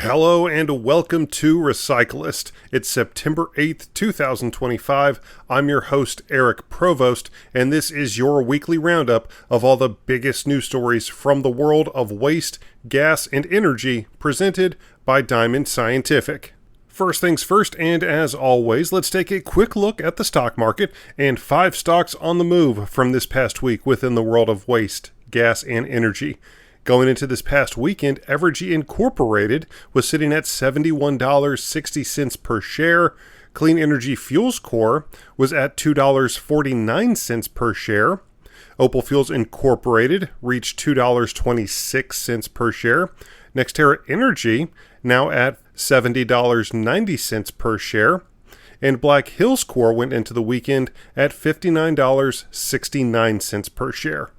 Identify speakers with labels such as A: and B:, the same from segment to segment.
A: Hello and welcome to Recyclist. It's September 8th, 2025. I'm your host, Eric Provost, and this is your weekly roundup of all the biggest news stories from the world of waste, gas, and energy, presented by Diamond Scientific. First things first, and as always, let's take a quick look at the stock market and 5 stocks on the move from this past week within the world of waste, gas, and energy. Going into this past weekend, Evergy Incorporated was sitting at $71.60 per share. Clean Energy Fuels Corp was at $2.49 per share. Opal Fuels Incorporated reached $2.26 per share. NextEra Energy now at $70.90 per share. And Black Hills Corp went into the weekend at $59.69 per share.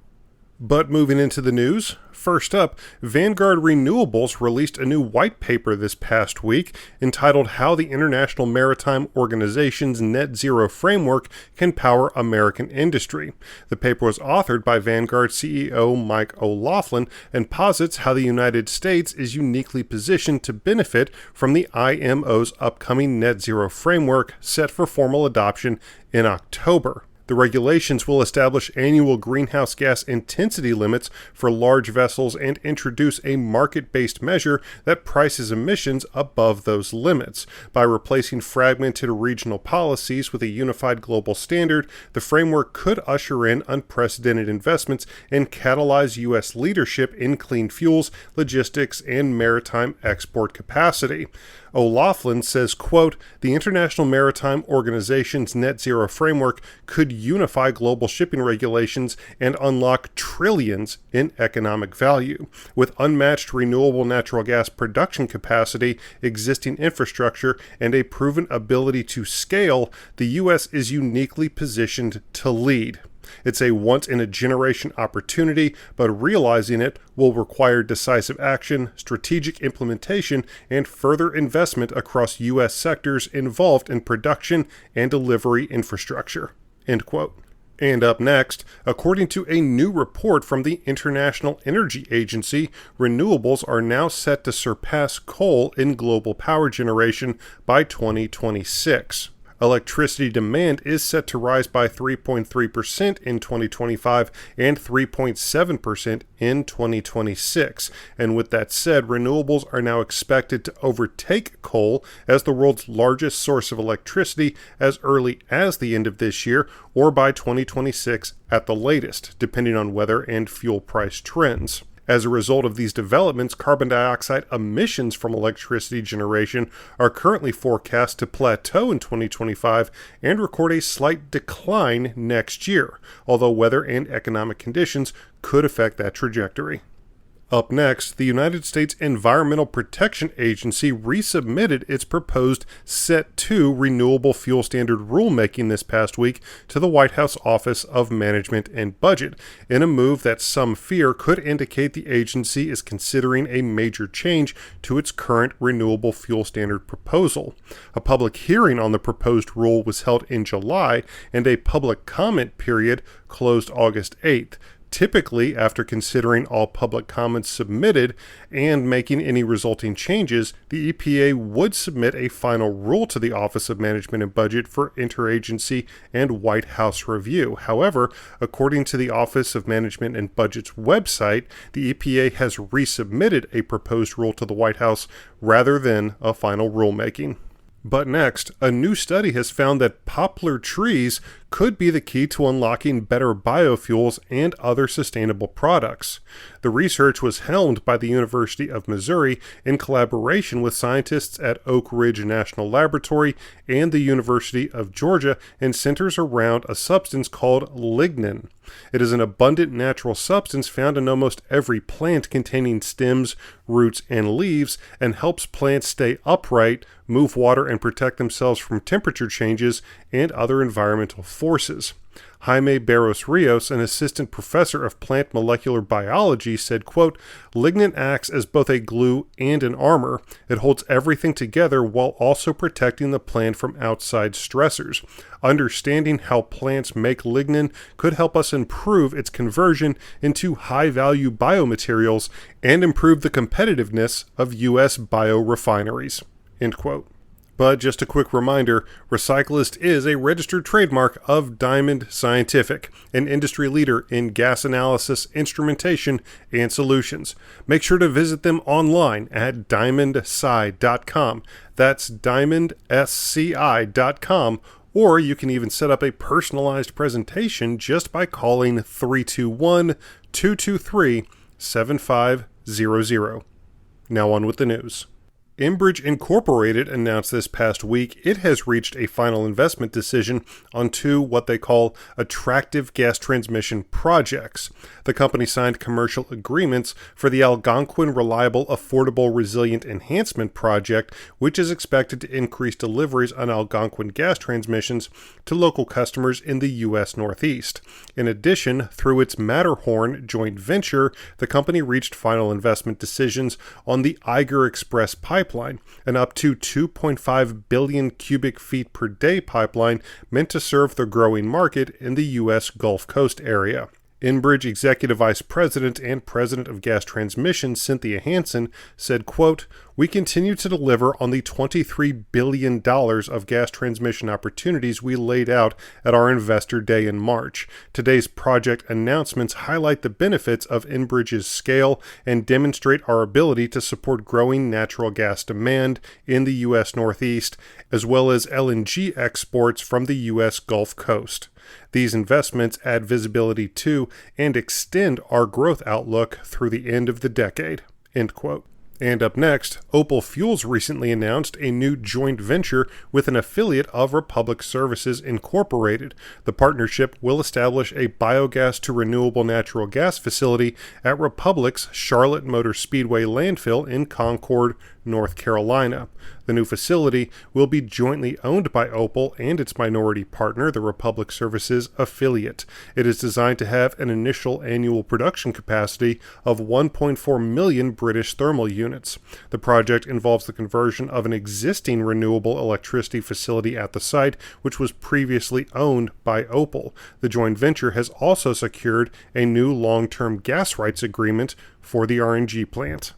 A: But moving into the news, first up, Vanguard Renewables released a new white paper this past week entitled How the International Maritime Organization's Net Zero Framework Can Power American Industry. The paper was authored by Vanguard CEO Mike O'Loughlin and posits how the United States is uniquely positioned to benefit from the IMO's upcoming Net Zero Framework set for formal adoption in October. The regulations will establish annual greenhouse gas intensity limits for large vessels and introduce a market-based measure that prices emissions above those limits. By replacing fragmented regional policies with a unified global standard, the framework could usher in unprecedented investments and catalyze U.S. leadership in clean fuels, logistics, and maritime export capacity. O'Loughlin says, quote, "The International Maritime Organization's Net Zero Framework could unify global shipping regulations and unlock trillions in economic value. With unmatched renewable natural gas production capacity, existing infrastructure, and a proven ability to scale, the U.S. is uniquely positioned to lead. It's a once-in-a-generation opportunity, but realizing it will require decisive action, strategic implementation, and further investment across U.S. sectors involved in production and delivery infrastructure." End quote. And up next, according to a new report from the International Energy Agency, renewables are now set to surpass coal in global power generation by 2026. Electricity demand is set to rise by 3.3% in 2025 and 3.7% in 2026. And with that said, renewables are now expected to overtake coal as the world's largest source of electricity as early as the end of this year or by 2026 at the latest, depending on weather and fuel price trends. As a result of these developments, carbon dioxide emissions from electricity generation are currently forecast to plateau in 2025 and record a slight decline next year, although weather and economic conditions could affect that trajectory. Up next, the United States Environmental Protection Agency resubmitted its proposed Set 2 Renewable Fuel Standard rulemaking this past week to the White House Office of Management and Budget, in a move that some fear could indicate the agency is considering a major change to its current Renewable Fuel Standard proposal. A public hearing on the proposed rule was held in July, and a public comment period closed August 8th. Typically, after considering all public comments submitted and making any resulting changes, the EPA would submit a final rule to the Office of Management and Budget for interagency and White House review. However, according to the Office of Management and Budget's website, the EPA has resubmitted a proposed rule to the White House rather than a final rulemaking. But next, a new study has found that poplar trees could be the key to unlocking better biofuels and other sustainable products. The research was helmed by the University of Missouri in collaboration with scientists at Oak Ridge National Laboratory and the University of Georgia and centers around a substance called lignin. It is an abundant natural substance found in almost every plant containing stems, roots, and leaves, and helps plants stay upright, move water, and protect themselves from temperature changes and other environmental forces. Jaime Barros Rios, an assistant professor of plant molecular biology, said, quote, "Lignin acts as both a glue and an armor. It holds everything together while also protecting the plant from outside stressors. Understanding how plants make lignin could help us improve its conversion into high-value biomaterials and improve the competitiveness of U.S. biorefineries." End quote. But just a quick reminder, Recyclist is a registered trademark of Diamond Scientific, an industry leader in gas analysis, instrumentation, and solutions. Make sure to visit them online at diamondsci.com. That's diamondsci.com, or you can even set up a personalized presentation just by calling 321-223-7500. Now on with the news. Enbridge Incorporated announced this past week it has reached a final investment decision on two what they call attractive gas transmission projects. The company signed commercial agreements for the Algonquin Reliable Affordable Resilient Enhancement Project, which is expected to increase deliveries on Algonquin gas transmissions to local customers in the U.S. Northeast. In addition, through its Matterhorn joint venture, the company reached final investment decisions on the Eiger Express pipeline, an up to 2.5 billion cubic feet per day pipeline meant to serve the growing market in the U.S. Gulf Coast area. Enbridge Executive Vice President and President of Gas Transmission, Cynthia Hansen, said, quote, "We continue to deliver on the $23 billion of gas transmission opportunities we laid out at our Investor Day in March. Today's project announcements highlight the benefits of Enbridge's scale and demonstrate our ability to support growing natural gas demand in the U.S. Northeast, as well as LNG exports from the U.S. Gulf Coast. These investments add visibility to and extend our growth outlook through the end of the decade." End quote. And up next, Opal Fuels recently announced a new joint venture with an affiliate of Republic Services Incorporated. The partnership will establish a biogas to renewable natural gas facility at Republic's Charlotte Motor Speedway landfill in Concord, North Carolina. The new facility will be jointly owned by Opal and its minority partner, the Republic Services affiliate. It is designed to have an initial annual production capacity of 1.4 million British thermal units. The project involves the conversion of an existing renewable electricity facility at the site, which was previously owned by Opal. The joint venture has also secured a new long-term gas rights agreement for the RNG plant.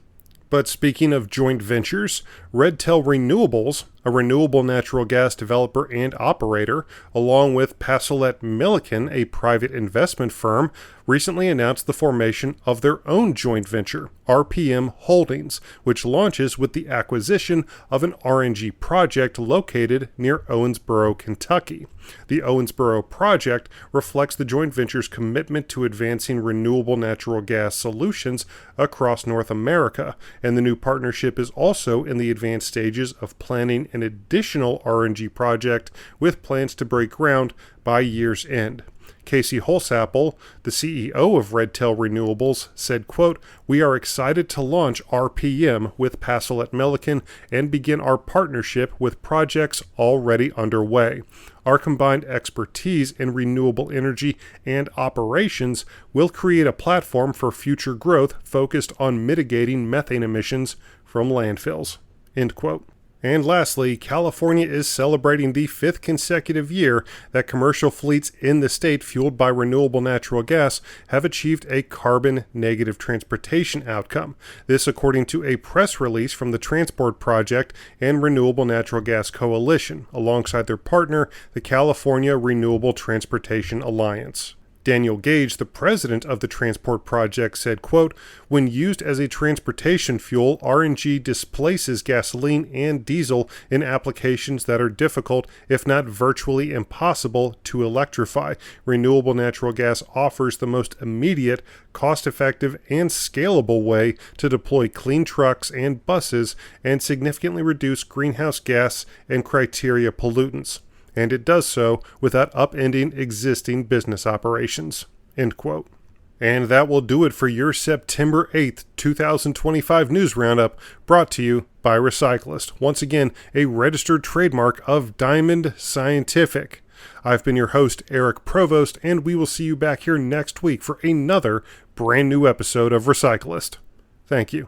A: But speaking of joint ventures, Renewables, a renewable natural gas developer and operator, along with Pasolet Milliken, a private investment firm, recently announced the formation of their own joint venture, RPM Holdings, which launches with the acquisition of an RNG project located near Owensboro, Kentucky. The Owensboro project reflects the joint venture's commitment to advancing renewable natural gas solutions across North America, and the new partnership is also in the advanced stages of planning an additional RNG project with plans to break ground by year's end. Casey Holsapple, the CEO of Renewables, said, quote, "We are excited to launch RPM with Pasolet Milliken and begin our partnership with projects already underway. Our combined expertise in renewable energy and operations will create a platform for future growth focused on mitigating methane emissions from landfills." End quote. And lastly, California is celebrating the 5th consecutive year that commercial fleets in the state fueled by renewable natural gas have achieved a carbon-negative transportation outcome. This according to a press release from the Transport Project and Renewable Natural Gas Coalition, alongside their partner, the California Renewable Transportation Alliance. Daniel Gage, the president of the Transport Project, said, quote, "When used as a transportation fuel, RNG displaces gasoline and diesel in applications that are difficult, if not virtually impossible, to electrify. Renewable natural gas offers the most immediate, cost-effective, and scalable way to deploy clean trucks and buses and significantly reduce greenhouse gas and criteria pollutants. And it does so without upending existing business operations." End quote. And that will do it for your September 8th, 2025 news roundup, brought to you by Recyclist. Once again, a registered trademark of Diamond Scientific. I've been your host, Eric Provost, and we will see you back here next week for another brand new episode of Recyclist. Thank you.